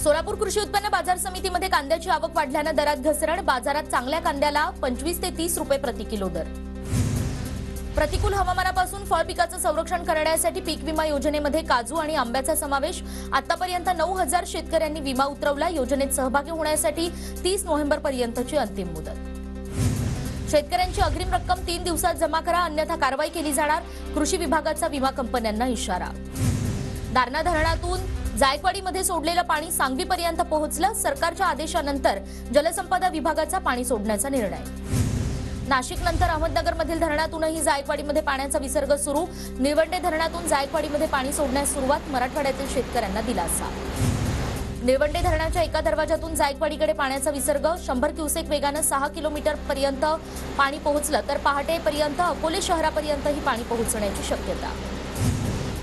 सोलापूर कृषी उत्पन्न बाजार समितीमध्ये कांद्याची आवक वाढल्याने दरात घसरण। बाजारात चांगल्या कांद्याला 25 ते 30 रुपये प्रति किलो दर। प्रतिकूल हवामानापासून फळ पिकाचं संरक्षण करण्यासाठी पीक विमा योजनेमध्ये काजू आणि आंब्याचा समावेश। आतापर्यंत 9000 शेतकऱ्यांनी विमा उतरवला। योजनेत सहभागी होण्यासाठी 30 नोव्हेंबर पर्यंतची अंतिम मुदत। शेतकऱ्यांची अग्रिम रक्कम 3 दिवसात जमा करा, अन्यथा कारवाई केली जाणार। कृषी विभागाचा विमा कंपन्यांना इशारा। दारणा धरणातून जायकवाडीमध्ये सोडलेलं पाणी सांगवीपर्यंत पोहोचलं। सरकारच्या आदेशानंतर जलसंपदा विभागाचा पाणी सोडण्याचा निर्णय। नाशिकनंतर अहमदनगरमधील धरणातूनही जायकवाडीमध्ये पाण्याचा विसर्ग सुरू। निळवंडे धरणातून जायकवाडीमध्ये पाणी सोडण्यास सुरुवात। मराठवाड्यातील शेतकऱ्यांना दिलासा। निळवंडे धरणाच्या एका दरवाजातून जायकवाडीकडे पाण्याचा विसर्ग। 100 क्युसेक वेगाने 6 किलोमीटर पर्यंत पाणी पोहोचलं, तर पहाटेपर्यंत अकोले शहरापर्यंतही पाणी पोहोचण्याची शक्यता।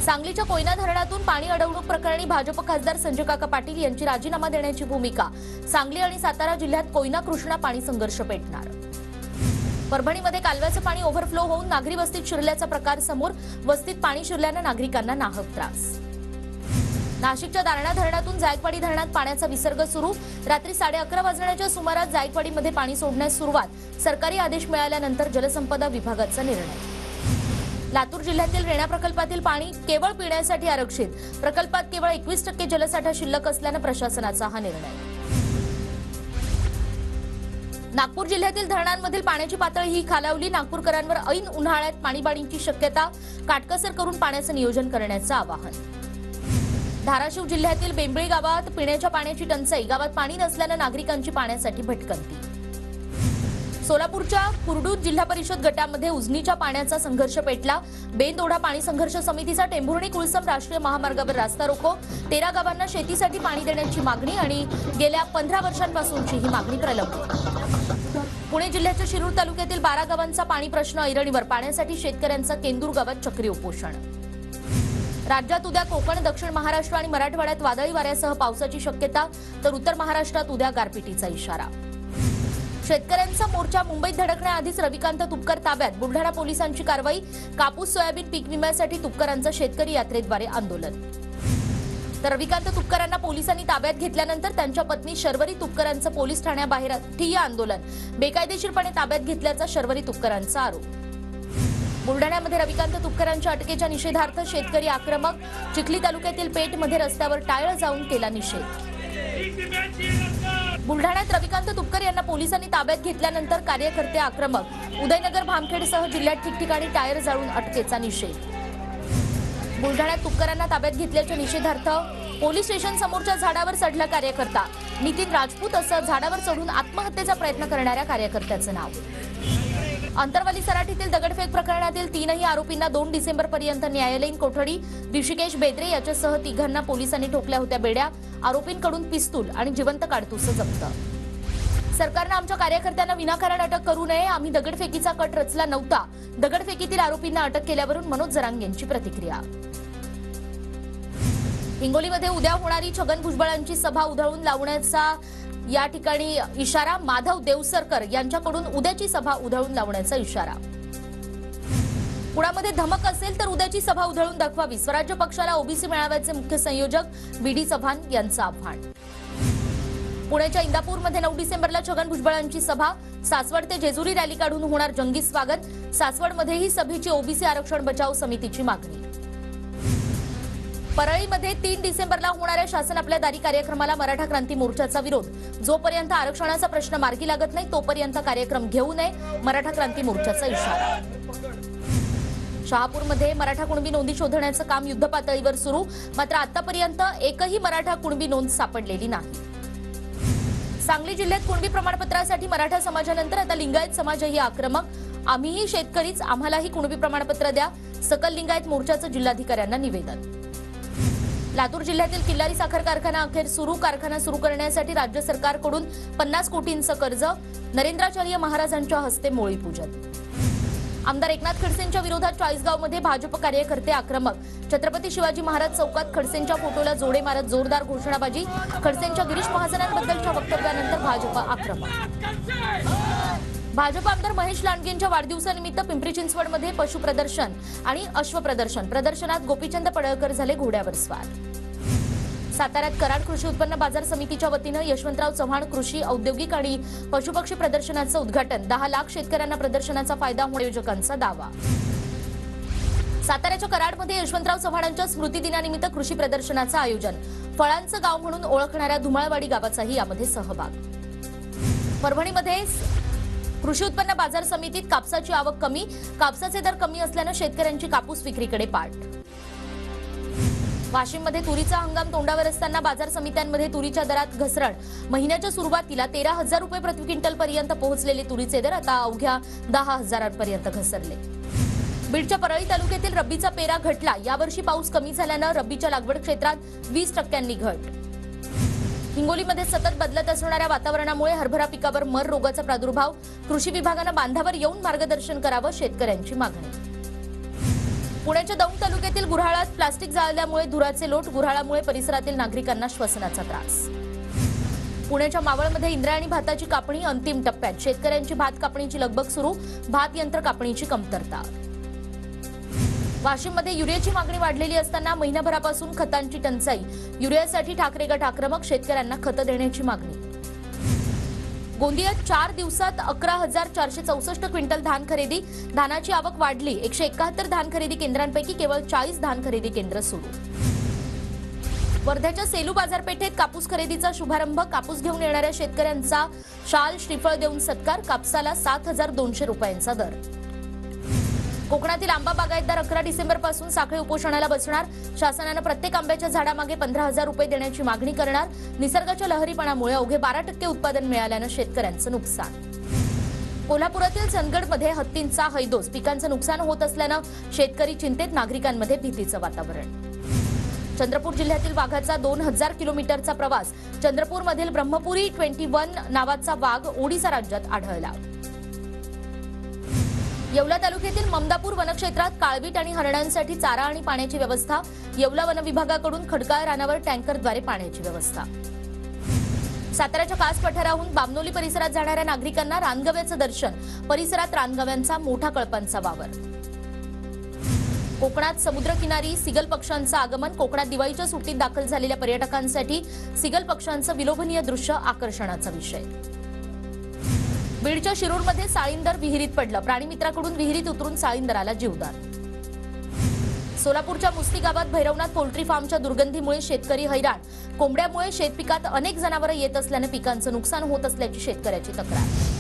सांगलीच्या कोयना धरणातून पाणी अडवणूक प्रकरणी भाजप खासदार संजय काका पाटील यांची राजीनामा देण्याची भूमिका। सांगली आणि सातारा जिल्ह्यात कोयना कृष्णा पाणी संघर्ष पेटणार। परभणीमध्ये कालव्याचं पाणी ओव्हरफ्लो होऊन नागरी वस्तीत शिरल्याचा प्रकार समोर। वस्तीत पाणी शिरल्याने नागरिकांना नाहक त्रास। नाशिकच्या दारणा धरणातून जायकवाडी धरणात पाण्याचा विसर्ग सुरू। रात्री 11:30 वाजण्याच्या सुमारास जायकवाडीमध्ये पाणी सोडण्यास सुरुवात। सरकारी आदेश मिळाल्यानंतर जलसंपदा विभागाचा निर्णय। लातूर जिल्ह्यातील रेणा प्रकल्पातील पाणी केवळ पिण्यासाठी आरक्षित। प्रकल्पात केवळ 21% जलसाठा शिल्लक असल्याने प्रशासनाचा हा निर्णय। नागपूर जिल्ह्यातील धरणांमधील पाण्याची पातळीही खालावली। नागपूरकरांवर ऐन उन्हाळ्यात पाणीबाणीची शक्यता। काटकसर करून पाण्याचं नियोजन करण्याचं आवाहन। धाराशिव जिल्ह्यातील बेंबळी गावात पिण्याच्या पाण्याची टंचाई। गावात पाणी नसल्याने नागरिकांची पाण्यासाठी भटकंती। सोलापूरच्या कुरडूर जिल्हा परिषद गटामध्ये उजनीच्या पाण्याचा संघर्ष पेटला। बेंदोडा पाणी संघर्ष समितीचा टेंभुर्णी कुळसम राष्ट्रीय महामार्गावर रास्ता रोको। 13 गावांना शेतीसाठी पाणी देण्याची मागणी आणि गेल्या 15 वर्षांपासूनची ही मागणी प्रलंबित। पुणे जिल्ह्याच्या शिरूर तालुक्यातील 12 गावांचा पाणी प्रश्न ऐरणीवर। पाण्यासाठी शेतकऱ्यांचा केंदूर गावात चक्री उपोषण। राज्यात उद्या कोकण, दक्षिण महाराष्ट्र आणि मराठवाड्यात वादळी वाऱ्यासह पावसाची शक्यता, तर उत्तर महाराष्ट्रात उद्या गारपिटीचा इशारा। शेतकऱ्यांचा मोर्चा मुंबईत धडकण्याआधीच रविकांत तुपकर ताब्यात। बुलढाणा पोलिसांची कारवाई। कापूस सोयाबीन पीक विम्यासाठी तुपकरांचं शेतकरी यात्रेद्वारे आंदोलन। तर रविकांत तुपकरांना पोलिसांनी ताब्यात घेतल्यानंतर त्यांच्या पत्नी शर्वरी तुपकरांचं पोलीस ठाण्याबाहेर ठिय्या आंदोलन। बेकायदेशीरपणे ताब्यात घेतल्याचा शर्वरी तुपकरांचा आरोप। बुलढाण्यामध्ये रविकांत तुपकरांच्या अटकेच्या निषेधार्थ शेतकरी आक्रमक। चिखली तालुक्यातील पेठमध्ये रस्त्यावर टाळं जाऊन केला निषेध। बुलढाण्यात रविकांत तुपकर यांना पोलिसांनी ताब्यात घेतल्यानंतर कार्यकर्ते आक्रमक। उदयनगर भामखेडसह जिल्ह्यात ठिकठिकाणी टायर जाळून अटकेचा निषेध। बुलढाण्यात तुपकरांना ताब्यात घेतल्याच्या निषेधार्थ पोलीस स्टेशन समोरच्या झाडावर चढला कार्यकर्ता। नितीन राजपूत असं झाडावर चढून आत्महत्येचा प्रयत्न करणाऱ्या कार्यकर्त्याचं नाव। अंतरवाली सराटीतील दगडफेक प्रकरणातील 3ही आरोपींना 2 डिसेंबरपर्यंत न्यायालयीन कोठडी। ऋषिकेश बेद्रे याच्यासह 3घांना पोलिसांनी ठोकल्या होत्या बेड्या। आरोपींकडून पिस्तूल आणि जिवंत काडतूस जप्त। सरकारनं आमच्या कार्यकर्त्यांना विनाकारण अटक करू नये। आम्ही दगडफेकीचा कट रचला नव्हता। दगडफेकीतील आरोपींना अटक केल्यावरून मनोज जरांगेंची प्रतिक्रिया। हिंगोलीमध्ये उद्या होणारी छगन भुजबळांची सभा उधळून लावण्याचा या ठिकाणी इशारा। माधव देवसरकर यांच्याकडून उद्याची सभा उधळून लावण्याचा इशारा। पुण्यामध्ये धमक असेल तर उद्याची सभा उधळून दाखवावी। स्वराज्य पक्षाला ओबीसी मेळाव्याचे मुख्य संयोजक बीडी चव्हाण यांचं आव्हान। पुण्याच्या इंदापूरमध्ये 9 डिसेंबरला छगन भुजबळांची सभा। सासवड ते जेजुरी रॅली काढून होणार जंगी स्वागत। सासवडमध्येही सभेची ओबीसी आरक्षण बचाव समितीची मागणी। परळीमध्ये 3 डिसेंबरला होणाऱ्या शासन आपल्या दारी कार्यक्रमाला मराठा क्रांती मोर्चाचा विरोध। जोपर्यंत आरक्षणाचा प्रश्न मार्गी लागत नाही तोपर्यंत कार्यक्रम घेऊ नये, मराठा क्रांती मोर्चाचा इशारा। शहापूरमध्ये मराठा कुणबी नोंदी शोधण्याचं काम युद्धपातळीवर सुरू। मात्र आतापर्यंत एकही मराठा कुणबी नोंद सापडलेली नाही। सांगली जिल्ह्यात कुणबी प्रमाणपत्रासाठी मराठा समाजानंतर आता लिंगायत समाजही आक्रमक। आम्हीही शेतकरीच, आम्हालाही कुणबी प्रमाणपत्र द्या। सकल लिंगायत मोर्चाचं जिल्हाधिकाऱ्यांना निवेदन। लातूर जिल्ह्यातील किल्लारी साखर कारखाना अखेर सुरू। कारखाना सुरू करण्यासाठी राज्य सरकारकडून 50 कोटींचं कर्ज। नरेंद्राचार्य महाराजांच्या हस्ते मोळी पूजन। आमदार एकनाथ खडसेंच्या विरोधात चाळीसगावमध्ये भाजप कार्यकर्ते आक्रमक। छत्रपती शिवाजी महाराज चौकात खडसेंच्या फोटोला जोडे मारत जोरदार घोषणाबाजी। खडसेंच्या गिरीश महाजनांबद्दलच्या वक्तव्यानंतर भाजप आक्रमक। भाजप आमदार महेश लांडगेंच्या वाढदिवसानिमित्त पिंपरी चिंचवडमध्ये पशु प्रदर्शन आणि अश्व प्रदर्शन। प्रदर्शनात गोपीचंद पडळकर झाले घोड्यावर स्वार। साताऱ्यात कराड कृषी उत्पन्न बाजार समितीच्या वतीनं यशवंतराव चव्हाण कृषी औद्योगिक आणि पशुपक्षी प्रदर्शनाचं उद्घाटन. 10 लाख शेतकऱ्यांना प्रदर्शनाचा फायदा होणार, आयोजकांचा दावा. साताऱ्याच्या कराडमध्ये यशवंतराव चव्हाणांच्या स्मृती दिनानिमित्त कृषी प्रदर्शनाचं आयोजन. फळांचं गाव म्हणून ओळखणाऱ्या धुमाळवाडी गावाचाही यामध्ये सहभाग. परभणीमध्ये कृषी उत्पन्न बाजार समितीत कापसाची आवक कमी. कापसाचे दर कमी असल्यानं शेतकऱ्यांची कापूस विक्रीकडे पाठ. वाशिममध्ये तुरीचा हंगाम तोंडावर असताना बाजार समित्यांमध्ये तुरीच्या दरात घसरण. महिन्याच्या सुरुवातीला 13,000 रुपये प्रति क्विंटल पर्यंत पोहोचलेले तुरीचे दर आता अवघ्या 10,000 पर्यंत घसरले. बीडच्या परळी तालुक्यातील रब्बीचा पेरा घटला. यावर्षी पाऊस कमी झाल्यानं रब्बीच्या लागवड क्षेत्रात 20% घट. हिंगोलीमध्ये सतत बदलत असणाऱ्या वातावरणामुळे हरभरा पिकावर मर रोगाचा प्रादुर्भाव. कृषी विभागानं बांधावर येऊन मार्गदर्शन करावं, शेतकऱ्यांची मागणी. पुण्याच्या दौंड तालुक्यातील गुऱ्हाळात प्लास्टिक जाळल्यामुळे धुराचे लोट. गुऱ्हाळामुळे परिसरातील नागरिकांना श्वसनाचा त्रास. पुण्याच्या मावळमध्ये इंद्रायणी भाताची कापणी अंतिम टप्प्यात. शेतकऱ्यांची भात कापणीची लगबग सुरू. भात यंत्र कापणीची कमतरता. वाशिममध्ये युरियाची मागणी वाढलेली असताना महिनाभरापासून खतांची टंचाई. युरियासाठी ठाकरे गट आक्रमक. शेतकऱ्यांना खतं देण्याची मागणी. गोंदियात 4 दिवसात 11,464 क्विंटल धान खरेदी. धानाची आवक वाढली. 171 धान खरेदी केंद्रांपैकी केवळ 40 धान खरेदी केंद्र सुरू. वर्ध्याच्या सेलू बाजारपेठेत कापूस खरेदीचा शुभारंभ. कापूस घेऊन येणाऱ्या शेतकऱ्यांचा शाल श्रीफळ देऊन सत्कार. कापसाला 7,200 रुपयांचा दर. कोकणातील आंबा बागायतदार 11 डिसेंबरपासून साखळी उपोषणाला बसणार. शासनानं प्रत्येक आंब्याच्या झाडामागे 15,000 रुपये देण्याची मागणी करणार. निसर्गाच्या लहरीपणामुळे अवघे 12% उत्पादन मिळाल्यानं शेतकऱ्यांचं नुकसान. कोल्हापुरातील चंदगडमध्ये हत्तींचा हैदोस. पिकांचं नुकसान होत असल्यानं शेतकरी चिंतेत. नागरिकांमध्ये भीतीचं वातावरण. चंद्रपूर जिल्ह्यातील वाघाचा 2000 किलोमीटरचा प्रवास. चंद्रपूरमधील ब्रह्मपुरी 21 नावाचा वाघ ओडिसा राज्यात आढळला. येवला तालुक्यातील ममदापूर वनक्षेत्रात काळवीट आणि हरणांसाठी चारा आणि पाण्याची व्यवस्था. येवला वन विभागाकडून खडकाळ रानावर टँकरद्वारे पाण्याची व्यवस्था. साताऱ्याच्या कास पठाराहून बामनोली परिसरात जाणाऱ्या नागरिकांना रानगव्याचं दर्शन. परिसरात रानगव्यांचा मोठा कळपांचा वावर. कोकणात समुद्रकिनारी सिगल पक्ष्यांचं आगमन. कोकणात दिवाळीच्या सुट्टीत दाखल झालेल्या पर्यटकांसाठी सिगल पक्ष्यांचं विलोभनीय दृश्य आकर्षणाचा विषय. बीडच्या शिरूरमध्ये साळींदर विहिरीत पडलं. प्राणीमित्राकडून विहिरीत उतरून साळींदराला जीवदान. सोलापूरच्या मुस्ती गावात भैरवनाथ पोल्ट्री फार्मच्या दुर्गंधीमुळे शेतकरी हैराण. कोंबड्यामुळे शेतपिकात अनेक जनावरं येत असल्यानं पिकांचं नुकसान होत असल्याची शेतकऱ्याची तक्रार.